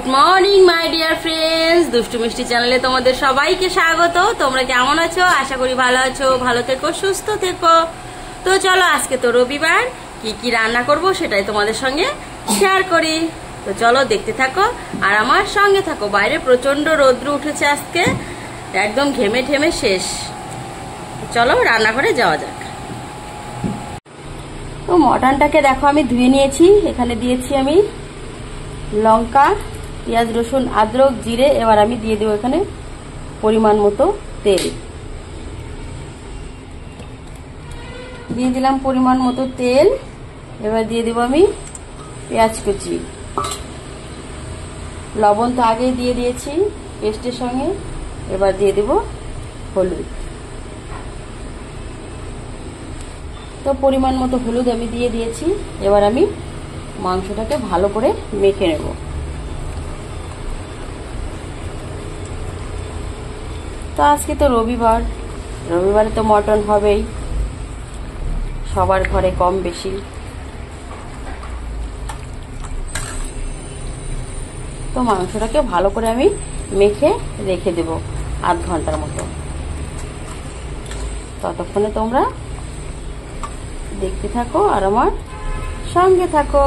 Good morning my dear friends, দুষ্টু মিষ্টি চ্যানেলে তোমাদের সবাইকে স্বাগত। তোমরা কেমন আছো? আশা করি ভালো আছো। ভালো থেকো, সুস্থ থেকো। তো চলো, আজকে তো রবিবার, কি কি রান্না করব সেটাই তোমাদের সঙ্গে শেয়ার করি। তো চলো দেখতে থাকো আর আমার সঙ্গে থাকো। বাইরে প্রচন্ড রৌদ্র উঠেছে আজকে, একদম ঘেমে ঠেমে শেষ। চলো রান্নাঘরে যাওয়া যাক। তো মটনটাকে দেখো আমি ধুয়ে নিয়েছি। এখানে দিয়েছি আমি লঙ্কা, পেঁয়াজ, রসুন, আদরক, জিরে। এবার আমি দিয়ে দেবো এখানে পরিমাণ মতো তেল। দিয়ে দিলাম পরিমাণ মতো তেল। এবার দিয়ে দেবো আমি পেঁয়াজ কুচি। লবণ তো আগেই দিয়ে দিয়েছি পেস্টের সঙ্গে। এবার দিয়ে দেবো হলুদ। তো পরিমাণ মতো হলুদ আমি দিয়ে দিয়েছি। এবার আমি মাংসটাকে ভালো করে মেখে নেব। তো আজকে তো রবিবার, রবিবারে তো মটন হবেই সবার ঘরে কম বেশি। তো মাংসটাকে ভালো করে আমি মেখে রেখে দেব আধ ঘন্টার মতো। ততক্ষণে তোমরা দেখতে থাকো আর আমার সঙ্গে থাকো।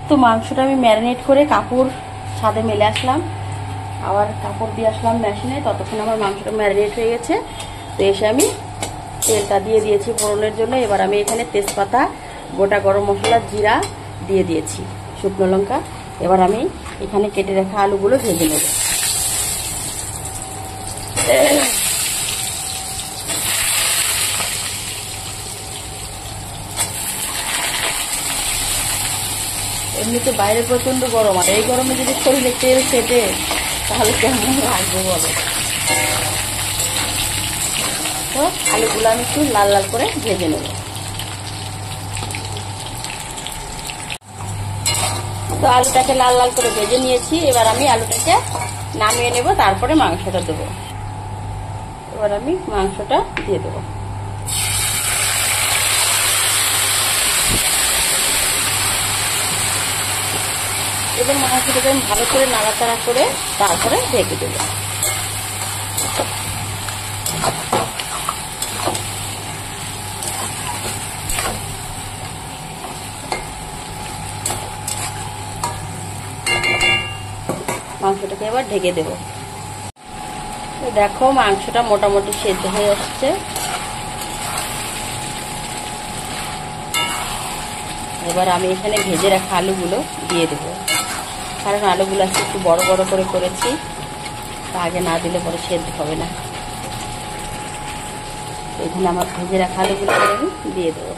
তো মাংসটা আমি ম্যারিনেট করে কাপড় ছাদে মেলে আসলাম, আবার কাপড় দিয়ে আসলাম মেশিনে। ততক্ষণ আমার মাংসটা ম্যারিনেট হয়ে গেছে। তো এসে আমি তেলটা দিয়ে দিয়েছি ফোড়নের জন্য। এবার আমি এখানে তেজপাতা, গোটা গরম মশলা, জিরা দিয়ে দিয়েছি, শুকনো লঙ্কা। এবার আমি এখানে কেটে রাখা আলুগুলো ভেজে নেব। এমনিতে বাইরে প্রচন্ড গরম, আর এই গরমে যদি শরীরে তেল খেটে তাহলে কেমন লাগবে বলো। তো আলুগুলো আমি একটু লাল লাল করে ভেজে নেব। তো আলুটাকে লাল লাল করে ভেজে নিয়েছি। এবার আমি আলুটাকে নামিয়ে নেব, তারপরে মাংসটা দেবো। এবার আমি মাংসটা দিয়ে দেবো। এবার মাংসটাকে আমি ভালো করে নাড়াচাড়া করে তারপরে ঢেকে দেবো। মাংসটাকে এবার ঢেকে দেবো। দেখো মাংসটা মোটামুটি সেদ্ধ হয়ে আসছে। এবার আমি এখানে ভেজে রাখা আলুগুলো দিয়ে দেবো, কারণ আলুগুলো আজকে একটু বড় বড় করে করেছি। তা আগে না দিলে পরে সেদ্ধ হবে না। এখানে আমার ভেজে রাখা আলুগুলো আমি দিয়ে দেবো।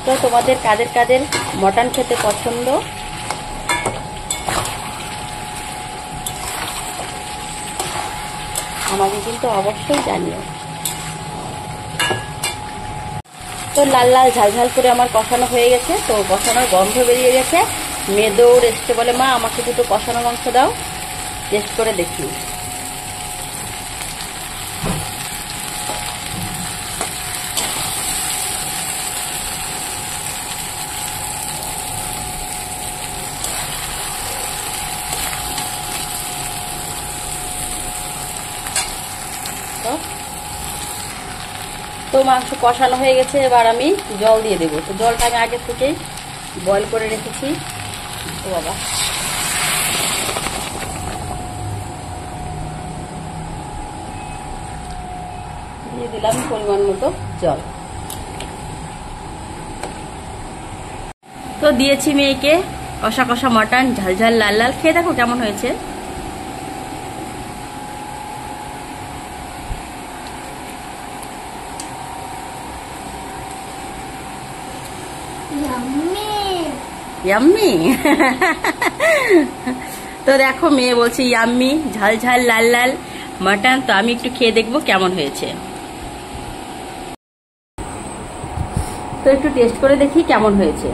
তো তোমাদের কাদের কাদের মটন খেতে পছন্দ আমাকে কিন্তু অবশ্যই জানিও। তো লাল লাল ঝাল ঝাল করে আমার কষানো হয়ে গেছে। তো কষানোর গন্ধ বেরিয়ে গেছে। মেয়ে দৌড় এসছে, বলে মা আমাকে দুটো কষানো মাংস দাও, টেস্ট করে দেখি। তো মাংস কষানো হয়ে গেছে। এবার আমি জল দিয়ে দেবো। তো জলটা আমি আগে থেকেই বয়েল করে রেখেছি। তো বাবা, দিয়ে দিলাম পরিমাণ মতো জল। তো দিয়েছি মেয়েকে কষা কষা মটন, ঝাল ঝাল লাল লাল। খেয়ে দেখো কেমন হয়েছে। ইয়াম্মি। তো দেখো মেয়ে বলছে ইয়াম্মি, ঝাল ঝাল লাল লাল মটন। তো আমি একটু খেয়ে দেখবো কেমন হয়েছে। তো একটু টেস্ট করে দেখি কেমন হয়েছে।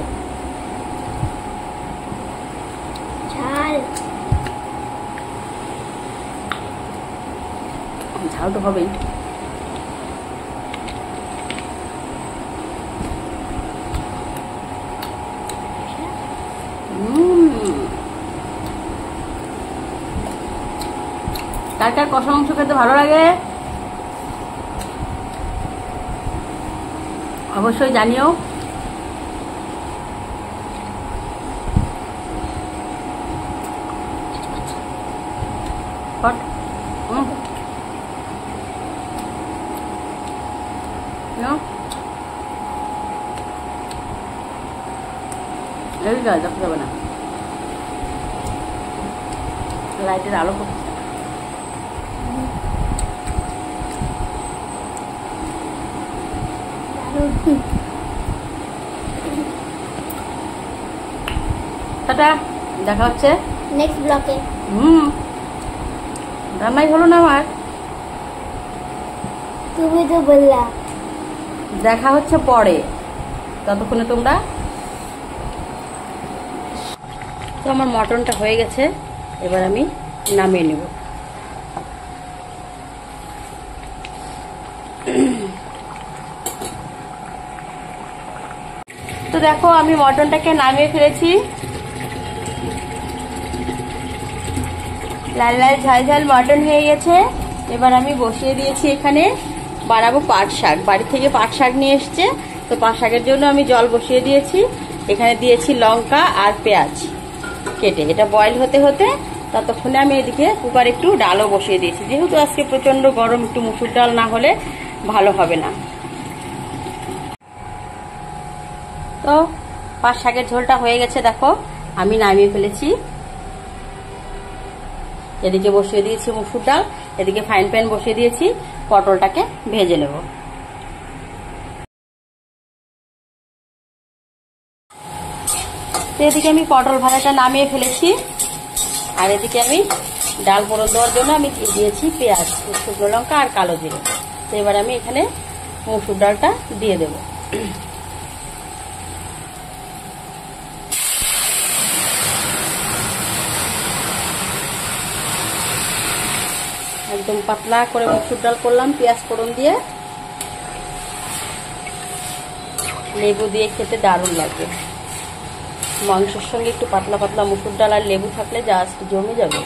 ঝাল তো হবেই। কার কার কষা মাংস খেতে ভালো লাগে অবশ্যই জানিও। দেখতে যাবে না, লাইটের আলো করছে। টাটা, দেখা হচ্ছে নেক্সট ব্লকে। রান্নাই হলো না আমার, তুমি তো বললা। দেখা হচ্ছে পরে, ততক্ষণে তোমরা। তো আমার মটনটা হয়ে গেছে, এবার আমি নামিয়ে নেব। তো দেখো আমি মটনটাকে নামিয়ে ফেলেছি। লাল লাল ঝাল ঝাল মটন হয়ে গেছে। এবার আমি বসিয়ে দিয়েছি এখানে বানাবো পাট শাক। বাড়ি থেকে পাট শাক নিয়ে এসছে, তো পাট শাকের জন্য আমি জল বসিয়ে দিয়েছি। এখানে দিয়েছি লঙ্কা আর পেঁয়াজ কেটে। এটা বয়েল হতে হতে ততক্ষণে আমি এদিকে কুকারে একটু ডালও বসিয়ে দিয়েছি, যেহেতু আজকে প্রচন্ড গরম, একটু মুসুর ডাল না হলে ভালো হবে না। তো পাট শাকের ঝোলটা হয়ে গেছে, দেখো আমি নামিয়ে ফেলেছি। এদিকে বসিয়ে দিয়েছি মুসুর ডাল, এদিকে ফ্রাইং প্যান বসিয়ে দিয়েছি, পটলটাকে ভেজে নেব। তো এদিকে আমি পটল ভাজাটা নামিয়ে ফেলেছি, আর এদিকে আমি ডাল ফোড়ন দেওয়ার জন্য আমি দিয়েছি পেঁয়াজ, শুকনো লঙ্কা আর কালো জিরে। তো এবার আমি এখানে মুসুর ডালটা দিয়ে দেব। একদম পাতলা করে মুসুর ডাল করলাম পেঁয়াজ ফোড়ন দিয়ে। লেবু দিয়ে খেতে দারুণ লাগে, মাংসের সঙ্গে একটু পাতলা পাতলা মুসুর ডাল আর লেবু থাকলে জাস্ট জমে যাবে।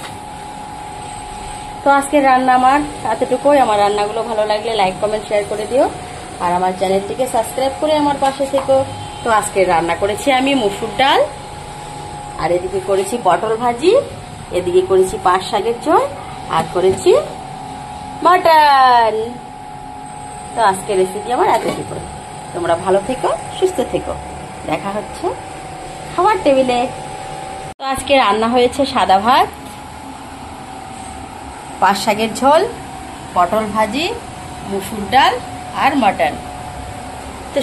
তো আজকের রান্না আমার এতটুকুই। আমার রান্নাগুলো ভালো লাগলে লাইক কমেন্ট শেয়ার করে দিও, আর আমার চ্যানেলটিকে সাবস্ক্রাইব করে আমার পাশে থেকো। তো আজকে রান্না করেছি আমি মুসুর ডাল, আর এদিকে করেছি পটল ভাজি, এদিকে করেছি পাট শাকের ঝোল, আর করেছি মটন। তো আজকের রেসিপি আমার এতটুকু। তোমরা ভালো থেকো, সুস্থ থেকো, দেখা হচ্ছে খাবার টেবিলে। তো আজকে রান্না হয়েছে সাদা ভাত, পাট শাকের ঝোল, পটল ভাজি, মুসুর ডাল আর মটন। তো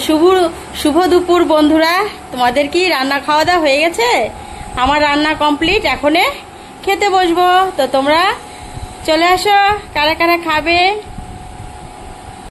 শুভ দুপুর বন্ধুরা, তোমাদের কি রান্না খাওয়া দাওয়া হয়ে গেছে? আমার রান্না কমপ্লিট, এখনে খেতে বসবো। তো তোমরা চলে আসো, কারা কারা খাবে।